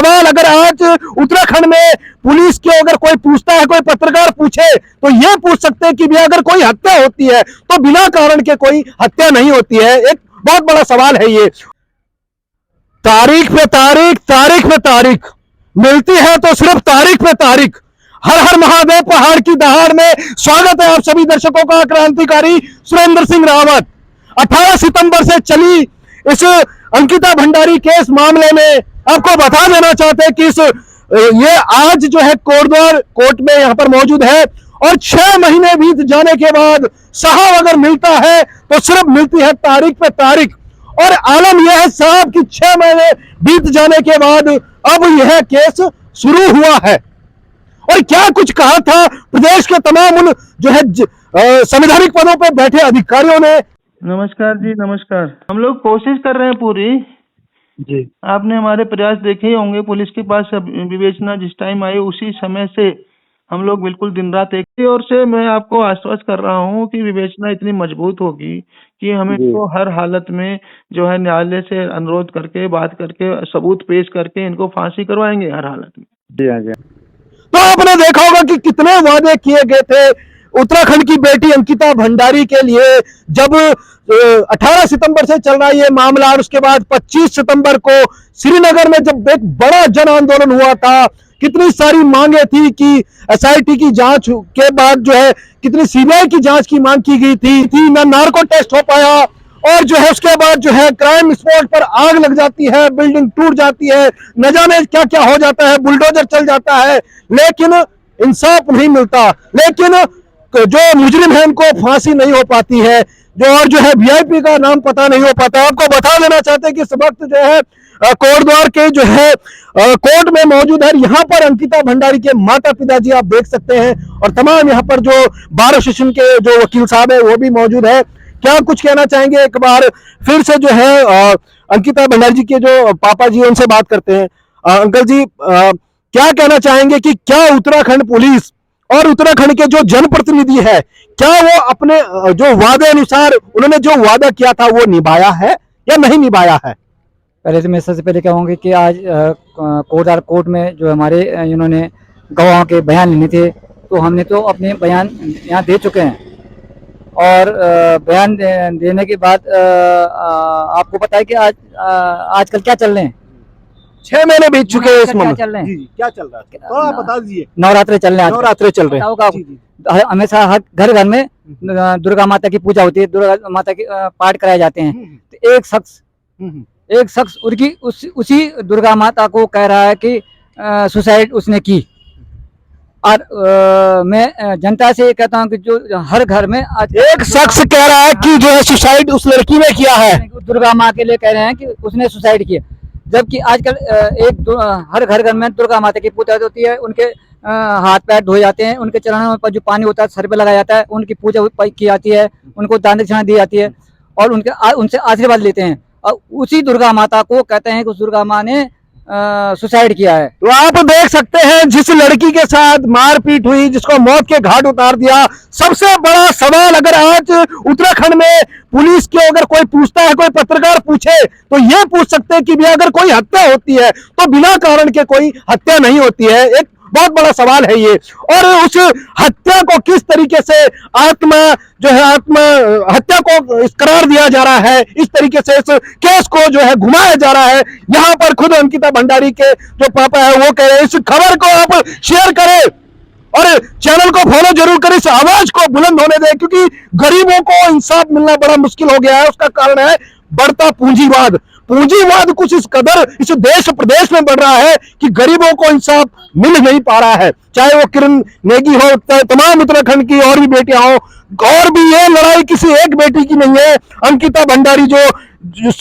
सवाल अगर आज उत्तराखंड में पुलिस के अगर कोई पूछता है, कोई पत्रकार पूछे तो ये पूछ सकते हैं कि भी अगर कोई हत्या होती है तो बिना कारण के कोई हत्या नहीं होती है। एक बहुत बड़ा सवाल है ये। तारीख पे तारीख, तारीख पे तारीख मिलती है तो सिर्फ तारीख पे तारीख। हर हर महादेव पहाड़ की दहाड़ में स्वागत है आप सभी दर्शकों का। क्रांतिकारी सुरेंद्र सिंह रावत 18 सितंबर से चली इस अंकिता भंडारी केस मामले में आपको बता देना चाहते हैं कि ये आज जो है कोटद्वार कोर्ट में यहां पर मौजूद है और 6 महीने बीत जाने के बाद साहब अगर मिलता है तो सिर्फ मिलती है तारीख पे तारीख। और आलम यह है साहब कि 6 महीने बीत जाने के बाद अब यह केस शुरू हुआ है। और क्या कुछ कहा था प्रदेश के तमाम उन जो है संवैधानिक पदों पर बैठे अधिकारियों ने। नमस्कार जी, नमस्कार। हम लोग कोशिश कर रहे हैं पूरी जी। आपने हमारे प्रयास देखे ही होंगे। पुलिस के पास विवेचना जिस टाइम आई उसी समय से हम लोग बिल्कुल दिन रात एक ही ओर से मैं आपको आश्वस्त कर रहा हूँ कि विवेचना इतनी मजबूत होगी कि हम इनको हर हालत में जो है न्यायालय से अनुरोध करके बात करके सबूत पेश करके इनको फांसी करवाएंगे हर हालत में। जी हाँ जी। तो आपने देखा होगा कि कितने वादे किए गए थे उत्तराखंड की बेटी अंकिता भंडारी के लिए। जब 18 सितंबर से चल रहा है ये मामला और उसके बाद 25 सितंबर को श्रीनगर में जब एक बड़ा जन आंदोलन हुआ था, कितनी सारी मांगे थी कि एसआईटी की जांच के बाद जो है कितनी सीबीआई की जांच की मांग की गई थी ना नार्को टेस्ट हो पाया और जो है उसके बाद जो है क्राइम स्पॉट पर आग लग जाती है, बिल्डिंग टूट जाती है, न जाने क्या क्या हो जाता है, बुलडोजर चल जाता है, लेकिन इंसाफ नहीं मिलता। लेकिन जो मुजरिम है उनको फांसी नहीं हो पाती है, जो और जो है वीआईपी का नाम पता नहीं हो पाता। आपको बता देना चाहते हैं कि इस वक्त जो है कोटद्वार के जो है कोर्ट में मौजूद है। यहाँ पर अंकिता भंडारी के माता पिता जी आप देख सकते हैं और तमाम यहाँ पर जो बार एसोसिएशन के जो वकील साहब है वो भी मौजूद है। क्या कुछ कहना चाहेंगे? एक बार फिर से जो है अंकिता भंडारी जी के जो पापा जी उनसे बात करते हैं। अंकल जी क्या कहना चाहेंगे कि क्या उत्तराखंड पुलिस और उत्तराखंड के जो जनप्रतिनिधि है क्या वो अपने जो वादे अनुसार उन्होंने जो वादा किया था वो निभाया है या नहीं निभाया है? पहले तो मैं सबसे पहले कहूँगी कि आज कोटद्वार कोर्ट में जो हमारे इन्होंने गवाहों के बयान लेने थे तो हमने तो अपने बयान यहाँ दे चुके हैं और बयान देने के बाद आपको पता है कि आज आजकल क्या चल रहे हैं। 6 महीने बीत चुके हैं इस क्या चल रहे हैं? क्या चल रहा है तो आप बता दीजिए। नवरात्रे चल रहे हैं। नवरात्रे चल रहे हैं। हमेशा हर घर घर में दुर्गा माता की पूजा होती है, दुर्गा माता की पाठ कराए जाते हैं। तो एक शख्स उसी दुर्गा माता को कह रहा है कि सुसाइड उसने की। और मैं जनता से कहता हूं कि जो हर घर में आज एक शख्स कह रहा है कि जो है सुसाइड उस लड़की ने किया है। दुर्गा माँ के लिए कह रहे हैं कि उसने सुसाइड किया, जबकि आजकल हर घर में दुर्गा माता की पूजा होती है। उनके हाथ पैर धोए जाते हैं, उनके चरणों पर जो पानी होता है सर पे लगाया जाता है, उनकी पूजा की जाती है, उनको दान दक्षिणा दी जाती है और उनसे आशीर्वाद लेते हैं। और उसी दुर्गा माता को कहते हैं कि उस दुर्गा माँ ने सुसाइड किया है। तो आप देख सकते हैं जिस लड़की के साथ मारपीट हुई, जिसको मौत के घाट उतार दिया। सबसे बड़ा सवाल अगर आज उत्तराखंड में पुलिस के अगर कोई पूछता है, कोई पत्रकार पूछे तो ये पूछ सकते हैं कि भी अगर कोई हत्या होती है तो बिना कारण के कोई हत्या नहीं होती है। एक बहुत बड़ा सवाल है ये। और उस हत्या को किस तरीके से आत्मा हत्या को करार दिया जा रहा है, इस तरीके से इस केस को जो है घुमाया जा रहा है। यहाँ पर खुद अंकिता भंडारी के जो पापा है वो कह रहे हैं इस खबर को आप शेयर करें और चैनल को फॉलो जरूर करें, इस आवाज को बुलंद होने दें, क्योंकि गरीबों को इंसाफ मिलना बड़ा मुश्किल हो गया है। उसका कारण है बढ़ता पूंजीवाद। पूंजीवाद कुछ इस कदर इस देश प्रदेश में बढ़ रहा है कि गरीबों को इंसाफ मिल नहीं पा रहा है। चाहे वो किरण नेगी हो, तमाम उत्तराखंड की और भी बेटियां हो, और भी ये लड़ाई किसी एक बेटी की नहीं है। अंकिता भंडारी जो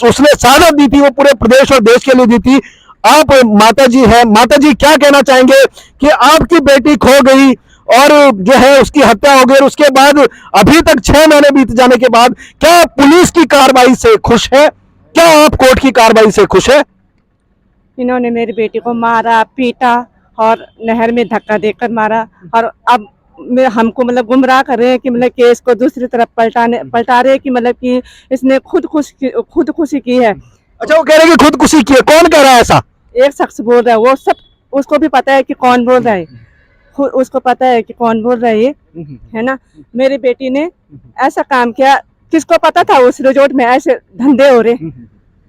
उसने शहादत दी थी वो पूरे प्रदेश और देश के लिए दी थी। आप माता जी हैं, माता जी क्या कहना चाहेंगे कि आपकी बेटी खो गई और जो है उसकी हत्या हो गई, उसके बाद अभी तक 6 महीने बीत जाने के बाद क्या पुलिस की कार्रवाई से खुश है? क्या आप कोर्ट की कार्रवाई से खुश है? इन्होंने मेरी बेटी को मारा, पीटा और नहर में धक्का देकर मारा और अब हमको मतलब गुमराह कर रहे हैं कि मतलब केस को दूसरी तरफ पलटा रहे हैं कि मतलब कि इसने खुदकुशी की है। अच्छा, वो कह रहे हैं कि खुदकुशी की है। कौन कह रहा है ऐसा? एक शख्स बोल रहा है, वो सब उसको भी पता है कि कौन बोल रहा है, उसको पता है कि कौन बोल रहा है ना। मेरी बेटी ने ऐसा काम किया, किसको पता था उस रिजॉर्ट में ऐसे धंधे हो रहे।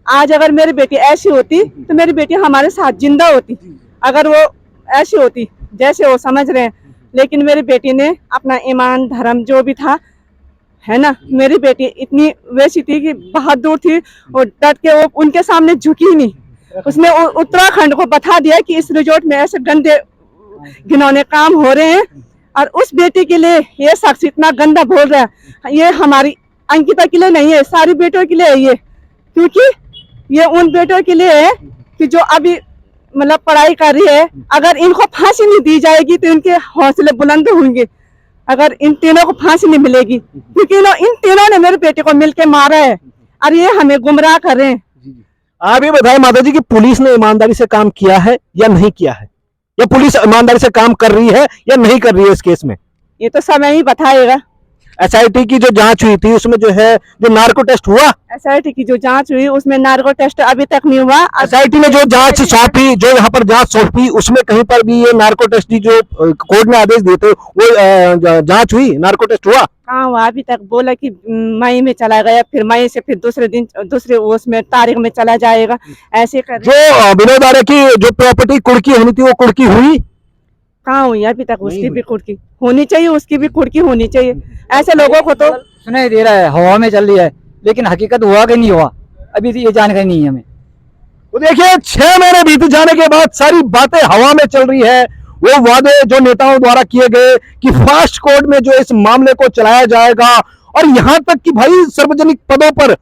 आज अगर मेरी बेटी ऐसी होती तो मेरी बेटी हमारे साथ जिंदा होती, अगर वो ऐसी होती जैसे वो समझ रहे हैं। लेकिन मेरी बेटी ने अपना ईमान धर्म जो भी था, है ना, मेरी बेटी इतनी वैसी थी कि बहादुर थी और डट के वो उनके सामने झुकी नहीं। उसने उत्तराखंड को बता दिया कि इस रिजॉर्ट में ऐसे गंदे घिनौने काम हो रहे हैं, और उस बेटी के लिए ये शख्स इतना गंदा बोल रहा है। ये हमारी अंकिता के लिए नहीं है, सारी बेटों के लिए है ये, क्योंकि ये उन बेटों के लिए है कि जो अभी मतलब पढ़ाई कर रही है। अगर इनको फांसी नहीं दी जाएगी तो इनके हौसले बुलंद होंगे। अगर इन तीनों को फांसी नहीं मिलेगी, क्योंकि इन तीनों ने मेरे बेटे को मिलके मारा है और ये हमें गुमराह कर रहे हैं। आप ये बताएं माता जी कि पुलिस ने ईमानदारी से काम किया है या नहीं किया है, या पुलिस ईमानदारी से काम कर रही है या नहीं कर रही है इस केस में? ये तो समय ही बताएगा। एसआईटी की जो जांच हुई थी उसमें जो है जो नार्को टेस्ट हुआ, एसआईटी की जो जांच हुई उसमें नार्को टेस्ट अभी तक नहीं हुआ। एसआईटी ने जो जांच सौंपी, जो यहाँ पर जांच सौंपी, उसमें कहीं पर भी ये नार्को टेस्ट की जो कोर्ट ने आदेश दिए थे वो जांच हुई, नार्को टेस्ट हुआ? कहाँ हुआ अभी तक? बोला कि मई में चला गया, फिर मई से फिर दूसरे दिन दूसरे उसमें तारीख में चला जाएगा, ऐसे कर। जो विनोद आर्य की जो प्रॉपर्टी कुर्की होनी थी वो कुर्की हुई? कहाँ हुई अभी तक? उसकी भी कुर्की होनी चाहिए, उसकी भी कुर्की होनी चाहिए। ऐसे लोगों को तो सुनाई दे रहा है, हवा में चल रही है, लेकिन हकीकत हुआ कि नहीं हुआ अभी ये जानकारी नहीं है हमें। तो देखिए 6 महीने बीत जाने के बाद सारी बातें हवा में चल रही है। वो वादे जो नेताओं द्वारा किए गए कि फास्ट कोर्ट में जो इस मामले को चलाया जाएगा, और यहां तक कि भाई सार्वजनिक पदों पर,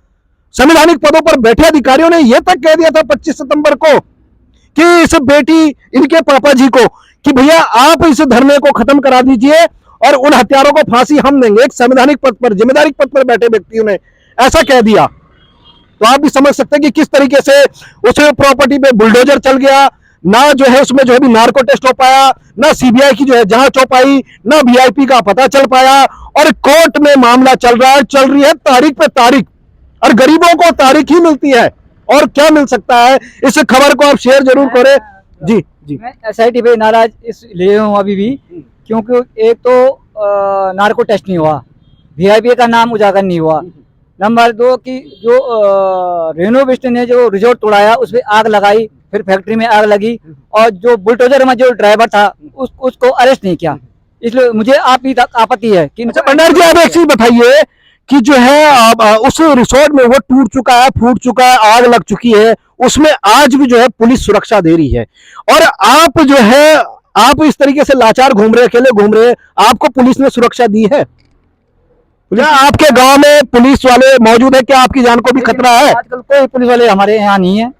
संवैधानिक पदों पर बैठे अधिकारियों ने यह तक कह दिया था 25 सितंबर को कि इस बेटी इनके पापा जी को कि भैया आप इस धरने को खत्म करा दीजिए और उन हत्यारों को फांसी हम देंगे। एक संवैधानिक पद पर, जिम्मेदारी पद पर बैठे व्यक्तियों ने ऐसा कह दिया। तो आप भी समझ सकते हैं कि किस तरीके से उस प्रॉपर्टी पे बुलडोजर चल गया। ना जो है उसमें जो है भी नार्को टेस्ट हो पाया, ना सीबीआई की जो है जांच हो पाई, ना वीआईपी का पता चल पाया, और कोर्ट में मामला चल रही है तारीख पे तारीख, और गरीबों को तारीख ही मिलती है। और क्या मिल सकता है? इस खबर को आप शेयर जरूर करें। जी जी, मैं एसआईटी पे नाराज इसलिए हूँ अभी भी, क्योंकि एक तो नार्को टेस्ट नहीं हुआ, वीआईपी का नाम उजागर नहीं हुआ। नंबर 2 की जो रेनोवेशन ने जो रिजॉर्ट तोड़ाया उस पर आग लगाई, फिर फैक्ट्री में आग लगी, और जो बुलडोजर में जो ड्राइवर था उसको अरेस्ट नहीं किया। इसलिए मुझे आप ही आपत्ति है कि भंडार जी आप एक चीज बताइए कि जो है उस रिसोर्ट में वो टूट चुका है, फूट चुका है, आग लग चुकी है, उसमें आज भी जो है पुलिस सुरक्षा दे रही है, और आप जो है आप इस तरीके से लाचार घूम रहे, अकेले घूम रहे, आपको पुलिस ने सुरक्षा दी है? क्या आपके गांव में पुलिस वाले मौजूद है? क्या आपकी जान को भी खतरा है? आजकल कोई पुलिस वाले हमारे यहाँ नहीं है,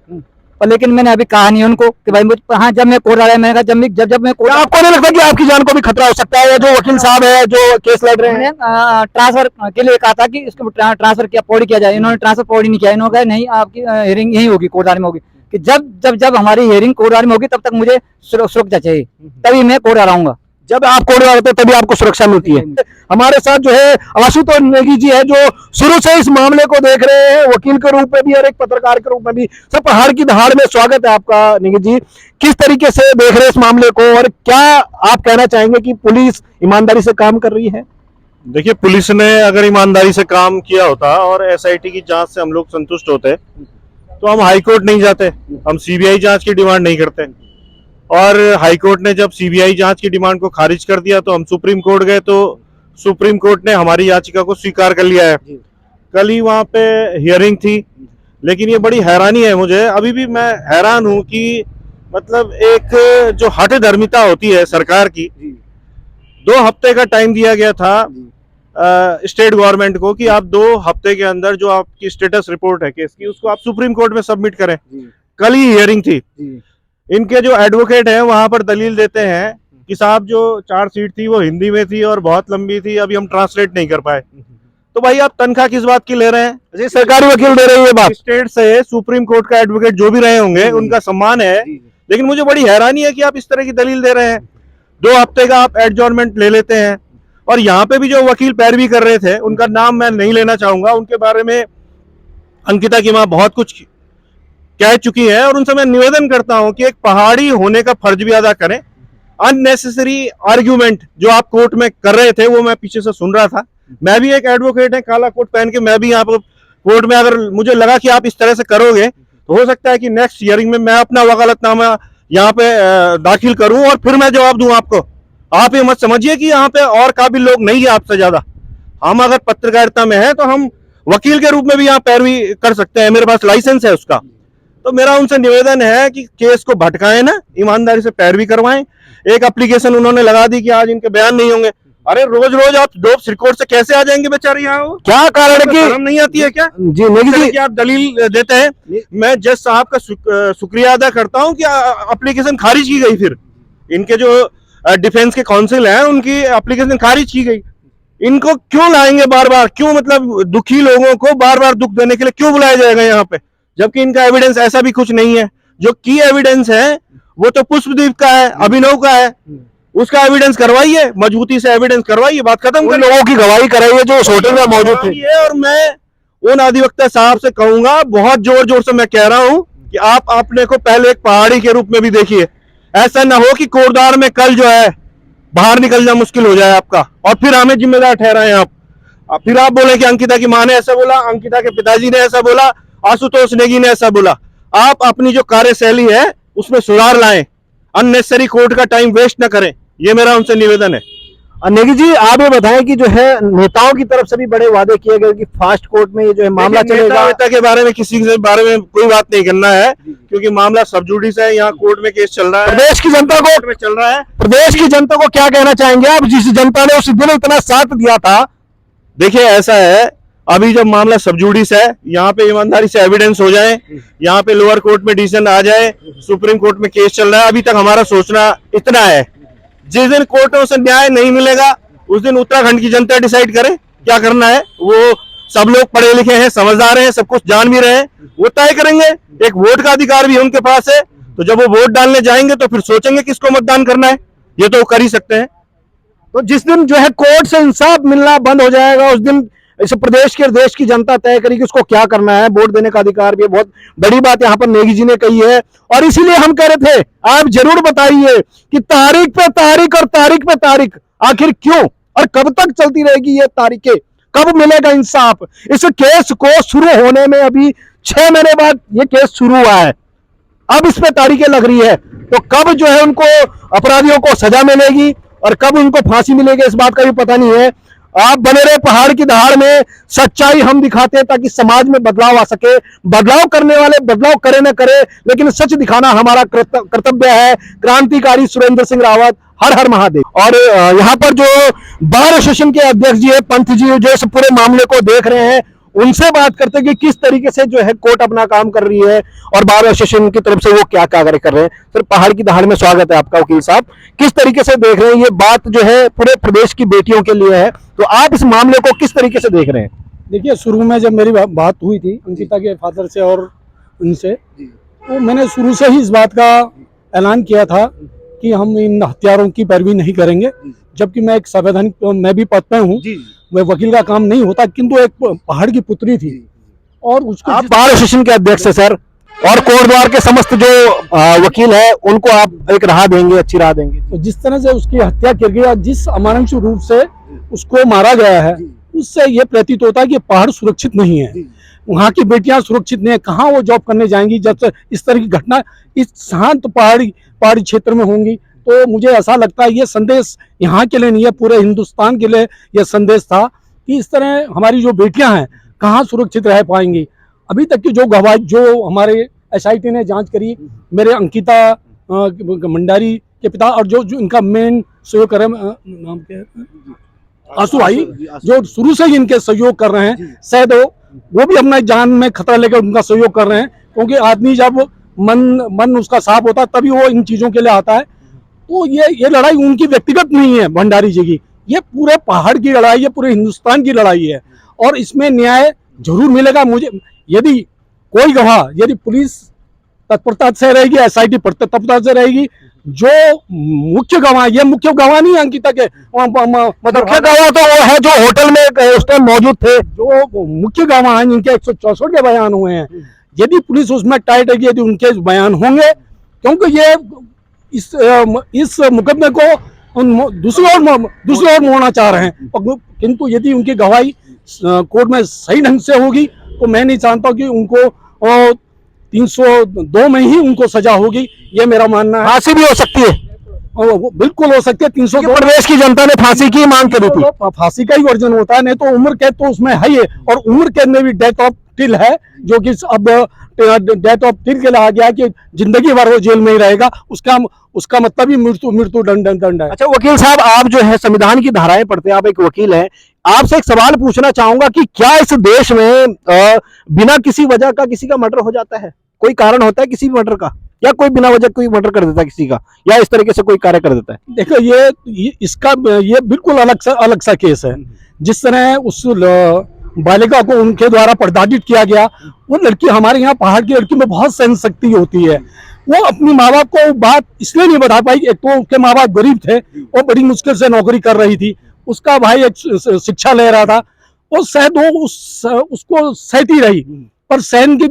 पर लेकिन मैंने अभी कहा नहीं उनको कि भाई हाँ, जब मैं कोर्ट आया मैंने कहा जब मैं कोर्ट, आपको नहीं लगता कि आपकी जान को भी खतरा हो सकता है? जो वकील साहब है जो केस लड़ रहे हैं, ट्रांसफर के लिए कहा था कि इसको ट्रांसफर किया, पौड़ी किया जाए, इन्होंने ट्रांसफर पौड़ी नहीं किया। इन्होंने कहा नहीं, आपकी हियरिंग यही होगी, कोर्टदारी में होगी, कि जब हमारी हियरिंग कोर्टदारी में होगी तब तक मुझे सुरक्षा चाहिए, तभी मैं कोर्ट आ रहूंगा। जब आप कोर्ट में होते तभी आपको सुरक्षा मिलती है। हमारे साथ जो है आशुतोष नेगी जी है, जो शुरू से इस मामले को देख रहे हैं, वकील के रूप में भी और एक पत्रकार के रूप में भी। सब पहाड़ की दहाड़ में स्वागत है आपका नेगी जी। किस तरीके से देख रहे हैं इस मामले को, और क्या आप कहना चाहेंगे कि पुलिस ईमानदारी से काम कर रही है? देखिए, पुलिस ने अगर ईमानदारी से काम किया होता और एसआईटी की जांच से हम लोग संतुष्ट होते तो हम हाई कोर्ट नहीं जाते, हम सीबीआई जांच की डिमांड नहीं करते। और हाई कोर्ट ने जब सीबीआई जांच की डिमांड को खारिज कर दिया तो हम सुप्रीम कोर्ट गए, तो सुप्रीम कोर्ट ने हमारी याचिका को स्वीकार कर लिया है। कल ही वहां पे हियरिंग थी, लेकिन ये बड़ी हैरानी है मुझे, अभी भी मैं हैरान हूं कि मतलब एक जो हठ धर्मिता होती है सरकार की, 2 हफ्ते का टाइम दिया गया था स्टेट गवर्नमेंट को कि आप 2 हफ्ते के अंदर जो आपकी स्टेटस रिपोर्ट है केस की उसको आप सुप्रीम कोर्ट में सबमिट करें। कल ही हियरिंग थी। इनके जो एडवोकेट हैं वहां पर दलील देते हैं कि साहब जो चार्जशीट थी वो हिंदी में थी और बहुत लंबी थी, अभी हम ट्रांसलेट नहीं कर पाए। तो भाई आप तनख्वाह किस बात की ले रहे हैं? जी, सरकारी वकील दे रही है बात। स्टेट से सुप्रीम कोर्ट का एडवोकेट जो भी रहे होंगे उनका सम्मान है, लेकिन मुझे बड़ी हैरानी है कि आप इस तरह की दलील दे रहे हैं। 2 हफ्ते का आप एडजॉर्नमेंट ले लेते हैं। और यहाँ पे भी जो वकील पैरवी कर रहे थे, उनका नाम मैं नहीं लेना चाहूंगा, उनके बारे में अंकिता की माँ बहुत कुछ कह चुकी है, और उनसे मैं निवेदन करता हूं कि एक पहाड़ी होने का फर्ज भी अदा करें। अननेसेसरी आर्ग्यूमेंट जो आप कोर्ट में कर रहे थे वो मैं पीछे से सुन रहा था। मैं भी एक एडवोकेट है, काला कोट पहन के मैं भी यहाँ पर कोर्ट में, अगर मुझे लगा कि आप इस तरह से करोगे तो हो सकता है कि नेक्स्ट हियरिंग में मैं अपना वकालतनामा यहाँ पे दाखिल करूं और फिर मैं जवाब दूं आपको। आप ये मत समझिए कि यहाँ पे और काबिल लोग नहीं है आपसे ज्यादा। हम अगर पत्रकारिता में है तो हम वकील के रूप में भी यहाँ पैरवी कर सकते हैं, मेरे पास लाइसेंस है उसका। तो मेरा उनसे निवेदन है कि केस को भटकाएं ना, ईमानदारी से पैरवी करवाएं। एक एप्लीकेशन उन्होंने लगा दी कि आज इनके बयान नहीं होंगे। अरे रोज रोज आप डोप रिकॉर्ड से कैसे आ जाएंगे बेचारे यहाँ? क्या कारण है कि शर्म नहीं आती है क्या? जी नेगी जी, कि आप दलील देते हैं। मैं जज साहब का शुक्रिया अदा करता हूं कि एप्लीकेशन खारिज की गई। फिर इनके जो डिफेंस के काउंसिल हैं उनकी एप्लीकेशन खारिज की गई। इनको क्यों लाएंगे बार बार? क्यों, मतलब दुखी लोगों को बार बार दुख देने के लिए क्यों बुलाया जाएगा यहाँ पे, जबकि इनका एविडेंस ऐसा भी कुछ नहीं है। जो की एविडेंस है वो तो पुष्पदीप का है, अभिनव का है, उसका एविडेंस करवाइए, मजबूती से एविडेंस करवाइए, बात खत्म कर। लोगों की गवाही कराइए जो उस होटल में मौजूद थे। और मैं उन अधिवक्ता साहब से कहूंगा, बहुत जोर जोर से मैं कह रहा हूं कि आप अपने को पहले एक पहाड़ी के रूप में भी देखिए। ऐसा ना हो कि कोटद्वार में कल जो है बाहर निकलना मुश्किल हो जाए आपका, और फिर हमें जिम्मेदार ठहराएं आप। फिर आप बोले कि अंकिता की मां ने ऐसा बोला, अंकिता के पिताजी ने ऐसा बोला, आशुतोष नेगी ने ऐसा बोला। आप अपनी जो कार्यशैली है उसमें सुधार लाएं, अननेसेसरी कोर्ट का टाइम वेस्ट ना करें, ये मेरा उनसे निवेदन है। नेगी जी, आप ये बताएं कि जो है नेताओं की तरफ से भी बड़े वादे किए गए कि फास्ट कोर्ट में ये जो है मामला चलेगा। नेता के बारे में किसी के बारे में कोई बात नहीं करना है, क्योंकि मामला सब जुडिस है, यहाँ कोर्ट में केस चल रहा है, प्रदेश की जनता को में चल रहा है। प्रदेश की जनता को क्या कहना चाहेंगे आप, जिस जनता ने उस दिन इतना साथ दिया था? देखिए ऐसा है, अभी जब मामला सब जुडिस है, यहाँ पे ईमानदारी से एविडेंस हो जाए, यहाँ पे लोअर कोर्ट में डिसीजन आ जाए, सुप्रीम कोर्ट में केस चल रहा है। अभी तक हमारा सोचना इतना है, जिस दिन कोर्टों से न्याय नहीं मिलेगा उस दिन उत्तराखंड की जनता डिसाइड करे क्या करना है। वो सब लोग पढ़े लिखे हैं, समझदार हैं, सब कुछ जान भी रहे हैं, वो तय करेंगे। एक वोट का अधिकार भी उनके पास है, तो जब वो वोट डालने जाएंगे तो फिर सोचेंगे किसको मतदान करना है, ये तो वो कर ही सकते हैं। तो जिस दिन जो है कोर्ट से इंसाफ मिलना बंद हो जाएगा उस दिन इस प्रदेश के देश की जनता तय करेगी उसको क्या करना है। वोट देने का अधिकार भी है, बहुत बड़ी बात यहाँ पर नेगी जी ने कही है। और इसीलिए हम कह रहे थे आप जरूर बताइए कि तारीख पे तारीख और तारीख पे तारीख आखिर क्यों और कब तक चलती रहेगी ये तारीखें, कब मिलेगा इंसाफ? इस केस को शुरू होने में अभी 6 महीने बाद ये केस शुरू हुआ है, अब इस पे तारीखें लग रही है, तो कब जो है उनको अपराधियों को सजा मिलेगी और कब उनको फांसी मिलेगी इस बात का भी पता नहीं है। आप बने रहे पहाड़ की दहाड़ में, सच्चाई हम दिखाते हैं ताकि समाज में बदलाव आ सके। बदलाव करने वाले बदलाव करे न करे, लेकिन सच दिखाना हमारा कर्तव्य है। क्रांतिकारी सुरेंद्र सिंह रावत, हर हर महादेव। और यहाँ पर जो बार एसोसिएशन के अध्यक्ष जी है पंथ जी, जो इस पूरे मामले को देख रहे हैं, उनसे बात करते हैं कि किस तरीके से जो है कोर्ट अपना काम कर रही है और बार एसोसिएशन की तरफ से वो क्या कार्य कर रहे हैं। सर, पहाड़ की दहाड़ में स्वागत है आपका वकील साहब। किस तरीके से देख रहे हैं, ये बात जो है पूरे प्रदेश की बेटियों के लिए है, तो आप इस मामले को किस तरीके से देख रहे हैं? देखिए, शुरू में जब मेरी बात हुई थी अंकिता के फादर से और उनसे, तो मैंने शुरू से ही इस बात का ऐलान किया था कि हम इन हत्यारों की पैरवी नहीं करेंगे। जबकि मैं एक संवैधानिक, मैं भी पद पे हूँ, मैं वकील का काम नहीं होता, किंतु एक पहाड़ की पुत्री थी और उसको आप बार एसोसिएशन के अध्यक्ष है सर, और कोटद्वार के समस्त जो वकील है उनको आप एक राह देंगे, अच्छी राह देंगे। तो जिस तरह से उसकी हत्या की गई, जिस अमानुष रूप से उसको मारा गया है, उससे ये प्रतीत होता है कि पहाड़ सुरक्षित नहीं है, वहाँ की बेटियां सुरक्षित नहीं है। कहाँ वो जॉब करने जाएंगी जब से इस तरह की घटना इस शांत पहाड़ी क्षेत्र में होंगी? तो मुझे ऐसा लगता है ये संदेश यहाँ के लिए नहीं है, पूरे हिंदुस्तान के लिए यह संदेश था कि इस तरह हमारी जो बेटियां हैं कहाँ सुरक्षित रह पाएंगी। अभी तक की जो गवाही, जो हमारे SIT ने जांच करी, मेरे अंकिता मंडारी के पिता और जो इनका मेन सहयोग कर रहे हैं, नाम क्या है, आंसू भाई, जो शुरू से ही इनके सहयोग कर रहे हैं, शायद वो भी अपना जान में खतरा लेकर उनका सहयोग कर रहे हैं। क्योंकि आदमी जब मन उसका साफ होता है तभी वो इन चीजों के लिए आता है। तो ये लड़ाई उनकी व्यक्तिगत नहीं है भंडारी जी की, ये पूरे पहाड़ की लड़ाई है, पूरे हिंदुस्तान की लड़ाई है और इसमें न्याय जरूर मिलेगा। मुझे यदि कोई गवाह, यदि पुलिस तत्परता से रहेगी, SIT तत्परता से रहेगी, जो मुख्य गवाह, ये मुख्य गवाह नहीं अंकिता के, मुख्य गवाह तो वो है जो होटल में उस टाइम मौजूद थे, जो मुख्य गवाह हैं जिनके 164 के बयान हुए हैं, यदि पुलिस उसमें टाइट है, यदि उनके बयान होंगे, क्योंकि ये इस मुकदमे को दूसरी ओर मोड़ना चाह रहे हैं, किंतु यदि उनकी गवाही कोर्ट में सही ढंग से होगी तो मैं नहीं चाहता कि उनको 302 में ही उनको सजा होगी, ये मेरा मानना है। फांसी भी हो सकती है, बिल्कुल हो सकती है। 302 प्रदेश की जनता ने फांसी की मांग करी थी। फांसी का ही वर्जन होता है, नहीं तो उम्र कैद तो उसमें है ही, और उम्र कैद में भी डेथ ऑफ टिल है, जो कि अब डेथ ऑफ टिल के लिए आ गया कि जिंदगी भर वो जेल में ही रहेगा, उसका मतलब ही मृत्यु दंड है। अच्छा वकील साहब, आप जो है संविधान की धाराएं पढ़ते हैं, आप एक वकील हैं, आपसे एक सवाल पूछना चाहूंगा कि क्या इस देश में बिना किसी वजह का किसी का मर्डर हो जाता है? कोई कारण होता है किसी भी मर्डर का, या कोई बिना वजह कोई मर्डर कर देता है किसी का, या इस तरीके से कोई कार्य कर देता है? देखो ये बिल्कुल अलग सा केस है। जिस तरह उस बालिका को उनके द्वारा प्रताड़ित किया गया, वो लड़की हमारे यहाँ पहाड़ की लड़की में बहुत सहन शक्ति होती है, वो अपनी माँ बाप को बात इसलिए नहीं बता पाई, एक तो उसके माँ बाप गरीब थे, वो बड़ी मुश्किल से नौकरी कर रही थी, उसका भाई एक शिक्षा ले रहा था, वो शायद वो उसको सहती रही, पर सहन की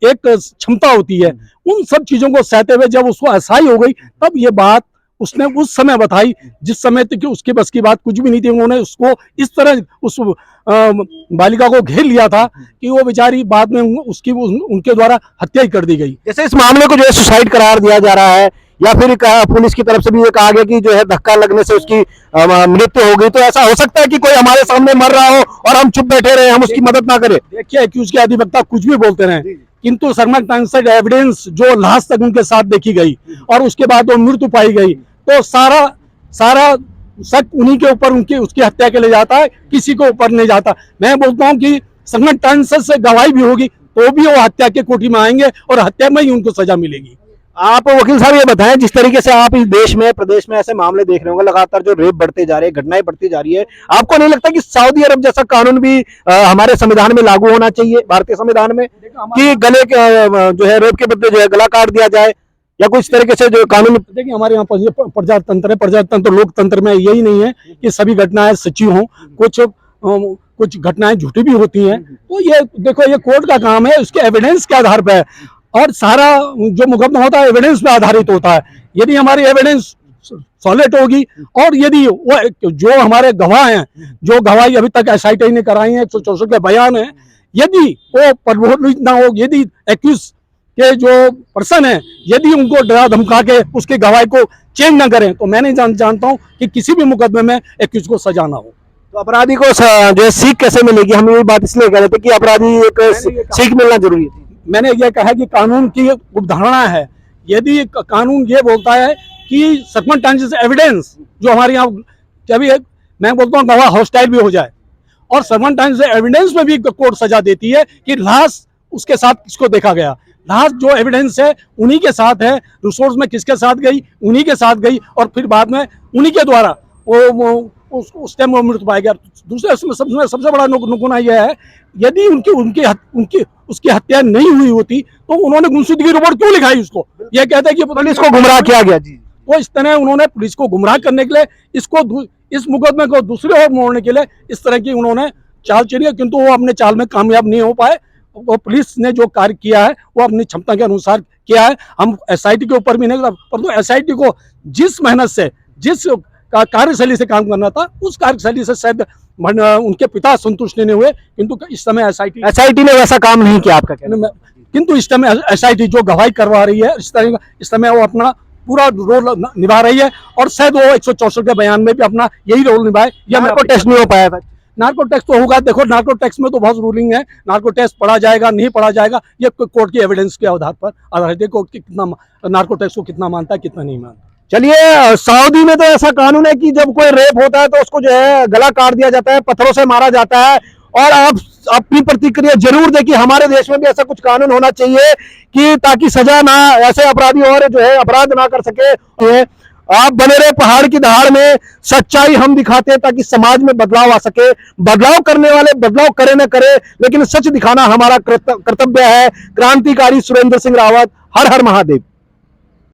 एक क्षमता होती है, उन सब चीजों को सहते हुए जब उसको असहाय हो गई, तब ये बात उसने उस समय बताई, जिस समय तक उसके बस की बात कुछ भी नहीं थी। उन्होंने उसको इस तरह उस बालिका को घेर लिया था कि वो बेचारी बाद में उनके द्वारा हत्या ही कर दी गई। जैसे इस मामले को जो है सुसाइड करार दिया जा रहा है, या फिर पुलिस की तरफ से भी ये कहा गया कि जो है धक्का लगने से उसकी मृत्यु हो गई, तो ऐसा हो सकता है कि कोई हमारे सामने मर रहा हो और हम चुप बैठे रहे, हम उसकी मदद ना करें? देखिए, एक्यूज के अधिवक्ता कुछ भी बोलते रहे, किंतु सर्कमस्टेंशियल एविडेंस जो लास्ट तक उनके साथ देखी गई और उसके बाद वो मृत्यु पाई गई, तो सारा शक उन्हीं के ऊपर उसकी हत्या के लिए जाता है, किसी को ऊपर नहीं जाता। मैं बोलता हूँ कि सर्कमस्टेंशियल से गवाही भी होगी तो भी वो हत्या के कोठी में आएंगे और हत्या में ही उनको सजा मिलेगी। आप वकील साहब ये बताएं, जिस तरीके से आप इस देश में प्रदेश में ऐसे मामले देख रहे होंगे, लगातार जो रेप बढ़ते जा रहे हैं, घटनाएं बढ़ती जा रही है, आपको नहीं लगता कि सऊदी अरब जैसा कानून भी हमारे संविधान में लागू होना चाहिए, भारतीय संविधान में, कि गले जो है रेप के बदले जो है गला काट दिया जाए, या कुछ तरीके से जो कानून? देखिए, हमारे यहाँ पर प्रजातंत्र है, प्रजातंत्र लोकतंत्र में यही नहीं है कि सभी घटनाएं सच्ची हों, कुछ घटनाएं झूठी भी होती हैं। तो ये देखो, ये कोर्ट का काम है, उसके एविडेंस के आधार पर, और सारा जो मुकदमा होता है एविडेंस पे आधारित होता है। यदि हमारी एविडेंस सॉलिड होगी, और यदि वो जो हमारे गवाह हैं, जो गवाही अभी तक SIT ने कराई है, 164 के बयान है, यदि वो प्रभावित ना हो, यदि एक्यूज के जो पर्सन है, यदि उनको डरा धमका के उसकी गवाही को चेंज ना करें, तो मैं नहीं जानता हूँ कि किसी भी मुकदमे में एक्यूज को सजा ना हो। तो अपराधी को जो है सीख कैसे मिलेगी? हम ये बात इसलिए कह रहे थे कि अपराधी एक सीख मिलना जरूरी है। मैंने ये कहा कि कानून की उपधारणा है, यदि कानून ये बोलता है कि सर्कमस्टेंशियल एविडेंस जो हमारे यहाँ, जब मैं बोलता हूँ गवाह हॉस्टाइल भी हो जाए, और सर्कमस्टेंशियल एविडेंस में भी कोर्ट सजा देती है कि लाश उसके साथ किसको देखा गया, लाश जो एविडेंस है उन्हीं के साथ है, रिसोर्स में किसके साथ गई, उन्हीं के साथ गई, और फिर बाद में उन्हीं के द्वारा उस टाइम वो मृत्यु पाया गया। दूसरे सबसे बड़ा नुकसान यह है, यदि उसकी हत्या नहीं हुई होती तो उन्होंने गुमशुदगी रिपोर्ट क्यों लिखाई उसको? ये कहते हैं कि पुलिस को गुमराह किया गया। जी, तो इस तरह उन्होंने पुलिस को गुमराह करने के लिए इस मुकदमे को दूसरी ओर मोड़ने के लिए इस तरह की उन्होंने चाल चली, किंतु वो अपने चाल में कामयाब नहीं हो पाए। वो पुलिस ने जो कार्य किया है वो अपनी क्षमता के अनुसार किया है। हम SIT के ऊपर भी नहीं, परंतु SIT को जिस मेहनत से, जिस कार्यशैली से काम करना था, उस कार्यशैली से शायद उनके पिता संतुष्ट नहीं हुए, किंतु इस समय SIT ने वैसा काम नहीं किया, आपका कहना? किंतु इस समय SIT जो गवाही करवा रही है, इस समय वो अपना पूरा रोल निभा रही है, और शायद वो 164 के बयान में भी अपना यही रोल निभाए। या नार्को टेस्ट नहीं हो पाया था? नार्को टेस्ट तो होगा। देखो, नार्को टेस्ट में तो बहुत रूलिंग है, नार्को टेस्ट पढ़ा जाएगा नहीं पढ़ा जाएगा, ये कोर्ट की एविडेंस के आधार पर आधारित है, कोर्ट कितना नार्को टेस्ट को कितना मानता है, कितना नहीं मानता। चलिए, सऊदी में तो ऐसा कानून है कि जब कोई रेप होता है तो उसको जो है गला काट दिया जाता है, पत्थरों से मारा जाता है, और आप अपनी प्रतिक्रिया जरूर दें कि हमारे देश में भी ऐसा कुछ कानून होना चाहिए कि ताकि सजा ना, ऐसे अपराधी और जो है अपराध ना कर सके। आप बने रहे पहाड़ की दहाड़ में, सच्चाई हम दिखाते हैं ताकि समाज में बदलाव आ सके। बदलाव करने वाले बदलाव करे न करे, लेकिन सच दिखाना हमारा कर्तव्य है। क्रांतिकारी सुरेंद्र सिंह रावत। हर हर महादेव।